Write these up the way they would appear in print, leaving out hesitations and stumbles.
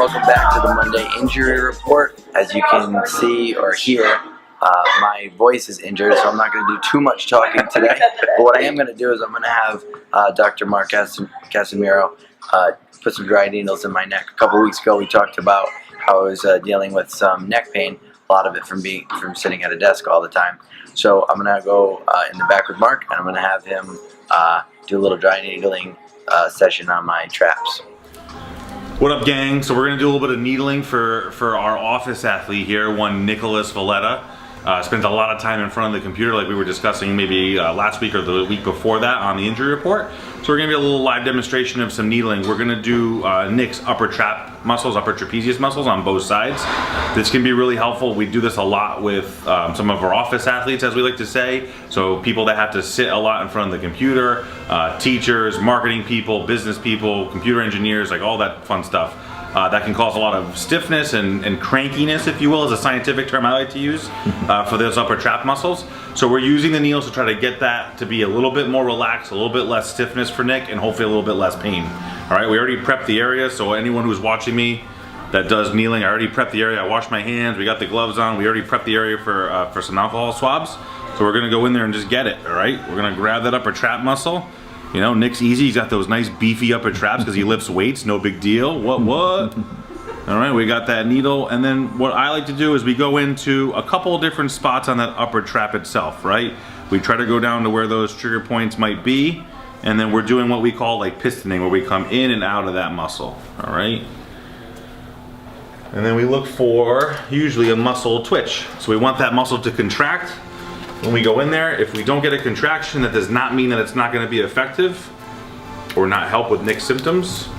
welcome back to the Monday Injury Report. As you can see or hear, my voice is injured, so I'm not going to do too much talking today. But what I am going to do is I'm going to have Dr. Mark Casimiro put some dry needles in my neck. A couple weeks ago we talked about how I was dealing with some neck pain, a lot of it from sitting at a desk all the time. So I'm going to go in the back with Mark, and I'm going to have him do a little dry needling session on my traps. What up, gang? So we're gonna do a little bit of needling for our office athlete here, one Nicholas Valletta. Spends a lot of time in front of the computer, like we were discussing maybe last week or the week before that on the injury report. So we're gonna get a little live demonstration of some needling. We're gonna do Nick's upper trap muscles, upper trapezius muscles on both sides. This can be really helpful. We do this a lot with some of our office athletes, as we like to say. So people that have to sit a lot in front of the computer, teachers, marketing people, business people, computer engineers, like all that fun stuff. That can cause a lot of stiffness and crankiness, if you will, is a scientific term I like to use for those upper trap muscles. So we're using the needles to try to get that to be a little bit more relaxed, a little bit less stiffness for Nick, and hopefully a little bit less pain. All right, we already prepped the area, so anyone who's watching me that does needling, I already prepped the area. I washed my hands, we got the gloves on, we already prepped the area for some alcohol swabs. So we're gonna go in there and just get it, all right? We're gonna grab that upper trap muscle. You know, Nick's easy. He's got those nice beefy upper traps because he lifts weights. No big deal. What? All right, we got that needle. And then what I like to do is we go into a couple of different spots on that upper trap itself, right? We try to go down to where those trigger points might be. And then we're doing what we call like pistoning, where we come in and out of that muscle, all right? And then we look for usually a muscle twitch. So we want that muscle to contract. When we go in there, if we don't get a contraction, that does not mean that it's not going to be effective or not help with Nick's symptoms.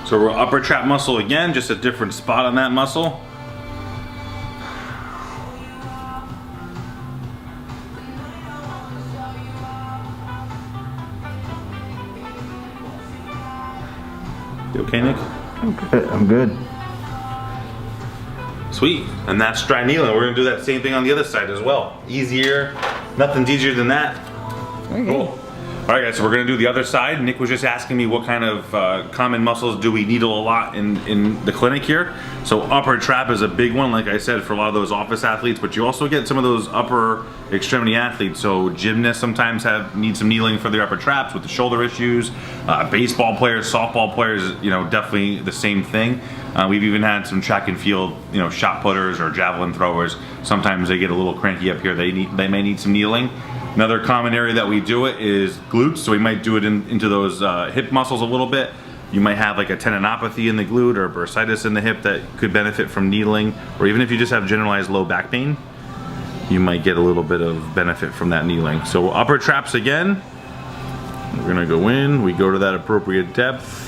So we're upper trap muscle again, just a different spot on that muscle. You okay, Nick? I'm good. Sweet, and that's dry needling. We're gonna do that same thing on the other side as well. Easier, nothing's easier than that. Okay. Cool. All right, guys, so we're gonna do the other side. Nick was just asking me what kind of common muscles do we needle a lot in the clinic here. So upper trap is a big one, like I said, for a lot of those office athletes, but you also get some of those upper extremity athletes. So gymnasts sometimes need some needling for their upper traps with the shoulder issues. Baseball players, softball players, you know, definitely the same thing. We've even had some track and field, you know, shot putters or javelin throwers. Sometimes they get a little cranky up here. They may need some needling. Another common area that we do it is glutes. So we might do it into those hip muscles a little bit. You might have like a tendinopathy in the glute or bursitis in the hip that could benefit from needling. Or even if you just have generalized low back pain, you might get a little bit of benefit from that needling. So upper traps again. We're gonna go in, we go to that appropriate depth.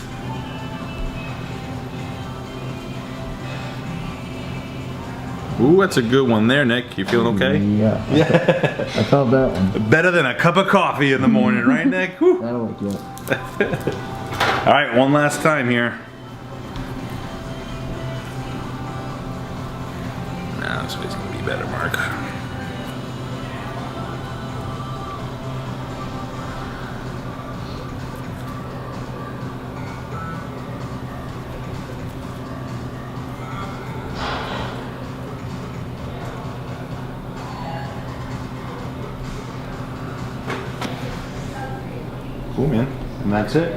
Ooh, that's a good one there, Nick. You feeling okay? Yeah. I felt that one. Better than a cup of coffee in the morning, right, Nick? Whew. I like that. All right, one last time here. Nah, this way's gonna be better, Mark. Cool, man. And that's it.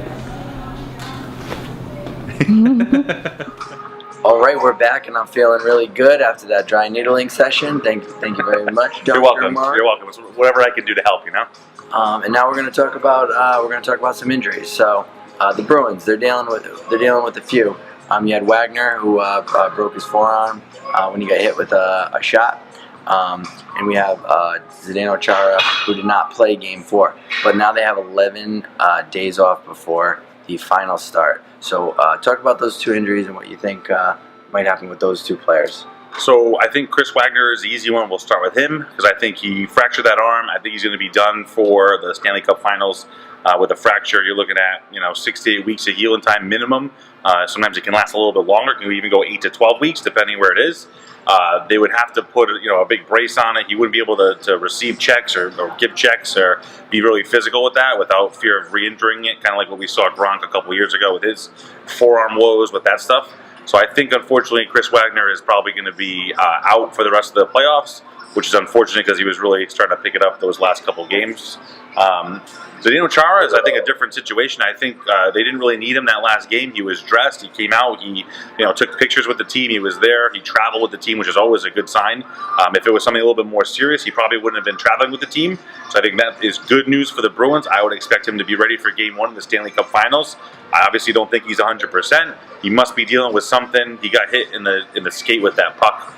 All right, we're back, and I'm feeling really good after that dry needling session. Thank you very much, Dr. You're welcome. Mark. You're welcome. It's whatever I can do to help, you know. And now we're going to talk about some injuries. So the Bruins, they're dealing with a few. You had Wagner, who broke his forearm when he got hit with a shot. And we have Zdeno Chara, who did not play Game 4. But now they have 11 days off before the final start. So talk about those two injuries and what you think might happen with those two players. So I think Chris Wagner is the easy one. We'll start with him because I think he fractured that arm. I think he's going to be done for the Stanley Cup Finals with a fracture. You're looking at 6 to 8 weeks of healing time minimum. Sometimes it can last a little bit longer. It can even go 8 to 12 weeks depending where it is. They would have to put a big brace on it. He wouldn't be able to receive checks or give checks or be really physical with that without fear of re-injuring it, kind of like what we saw Gronk a couple years ago with his forearm woes with that stuff. So I think, unfortunately, Chris Wagner is probably going to be out for the rest of the playoffs, which is unfortunate because he was really starting to pick it up those last couple games. Zdeno Chara is, I think, a different situation. I think they didn't really need him that last game. He was dressed. He came out. He took pictures with the team. He was there. He traveled with the team, which is always a good sign. If it was something a little bit more serious, he probably wouldn't have been traveling with the team. So I think that is good news for the Bruins. I would expect him to be ready for Game 1 of the Stanley Cup Finals. I obviously don't think he's 100%. He must be dealing with something. He got hit in the skate with that puck.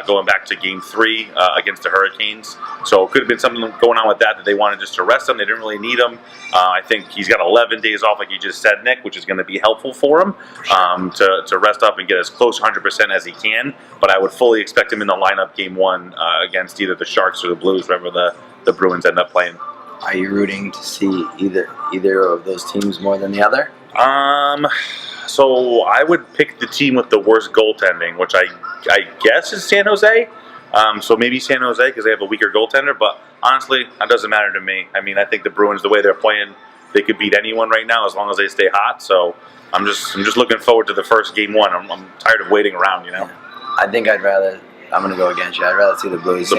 Going back to Game 3 against the Hurricanes. So it could have been something going on with that they wanted just to rest him. They didn't really need him. I think he's got 11 days off, like you just said, Nick, which is going to be helpful for him to rest up and get as close to 100% as he can. But I would fully expect him in the lineup Game 1 against either the Sharks or the Blues, wherever the Bruins end up playing. Are you rooting to see either of those teams more than the other? So I would pick the team with the worst goaltending, which I guess is San Jose. So maybe San Jose because they have a weaker goaltender. But honestly, that doesn't matter to me. I mean, I think the Bruins, the way they're playing, they could beat anyone right now as long as they stay hot. So I'm just looking forward to the first Game 1. I'm tired of waiting around. I think I'm going to go against you. I'd rather see the Blues.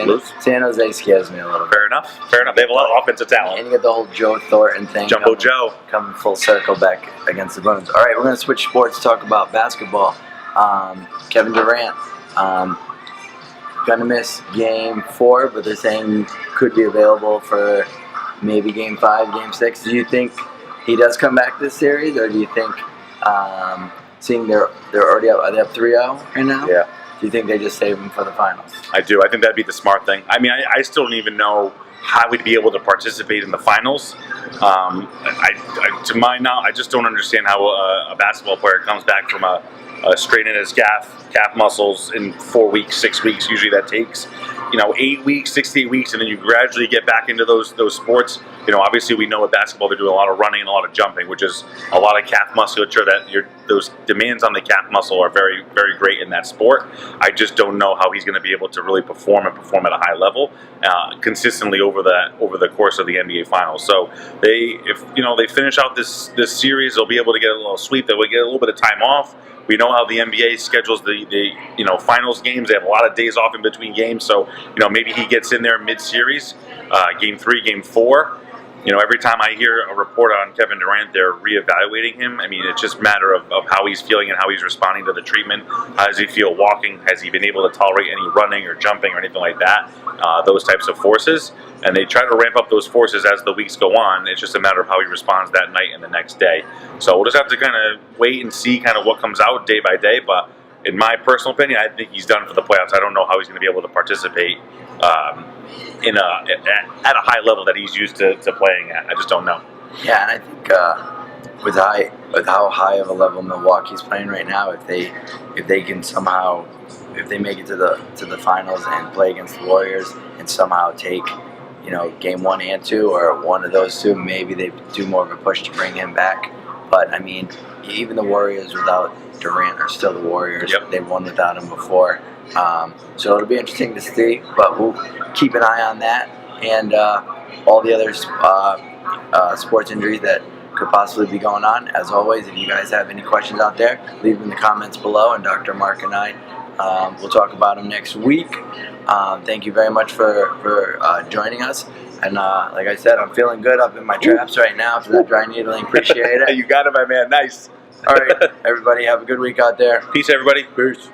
San Jose scares me a little bit. Fair enough. They have a lot of offensive talent. And you get the whole Joe Thornton thing. Jumbo Joe. Coming full circle back against the Bruins. All right, we're going to switch sports, talk about basketball. Kevin Durant. Going to miss Game 4, but they're saying could be available for maybe Game 5, Game 6. Do you think he does come back this series, or do you think, seeing they're already up, are they up 3-0 right now? Yeah. Do you think they just save him for the finals? I do. I think that'd be the smart thing. I mean, I still don't even know how we'd be able to participate in the finals. To my knowledge, I just don't understand how a basketball player comes back from a strain in his calf muscles in 4 weeks, 6 weeks. Usually that takes 8 weeks, 6 to 8 weeks, and then you gradually get back into those sports. Obviously we know with basketball they're doing a lot of running and a lot of jumping, which is a lot of calf musculature. Those demands on the calf muscle are very, very great in that sport. I just don't know how he's going to be able to really perform at a high level consistently over the course of the NBA Finals. So if they finish out this series, they'll be able to get a little sweep. They'll get a little bit of time off. We know how the NBA schedules the finals games. They have a lot of days off in between games, so maybe he gets in there mid-series, Game 3, Game 4. Every time I hear a report on Kevin Durant, they're reevaluating him. I mean, it's just a matter of how he's feeling and how he's responding to the treatment. How does he feel walking? Has he been able to tolerate any running or jumping or anything like that? Those types of forces. And they try to ramp up those forces as the weeks go on. It's just a matter of how he responds that night and the next day. So we'll just have to kind of wait and see kind of what comes out day by day. But in my personal opinion, I think he's done for the playoffs. I don't know how he's going to be able to participate at a high level that he's used to playing at. I just don't know. Yeah, and I think with how high of a level Milwaukee's playing right now, if they can somehow, if they make it to the finals and play against the Warriors and somehow take Game 1 and 2 or one of those two, maybe they do more of a push to bring him back. But I mean, even the Warriors without Durant are still the Warriors. Yep. They've won without him before. So it'll be interesting to see, but we'll keep an eye on that and all the other sports injuries that could possibly be going on. As always, if you guys have any questions out there, leave them in the comments below, and Dr. Mark and I will talk about them next week. Thank you very much for joining us. And like I said, I'm feeling good up in my traps right now for that dry needling. Appreciate it. You got it, my man. Nice. All right, everybody, have a good week out there. Peace, everybody. Peace.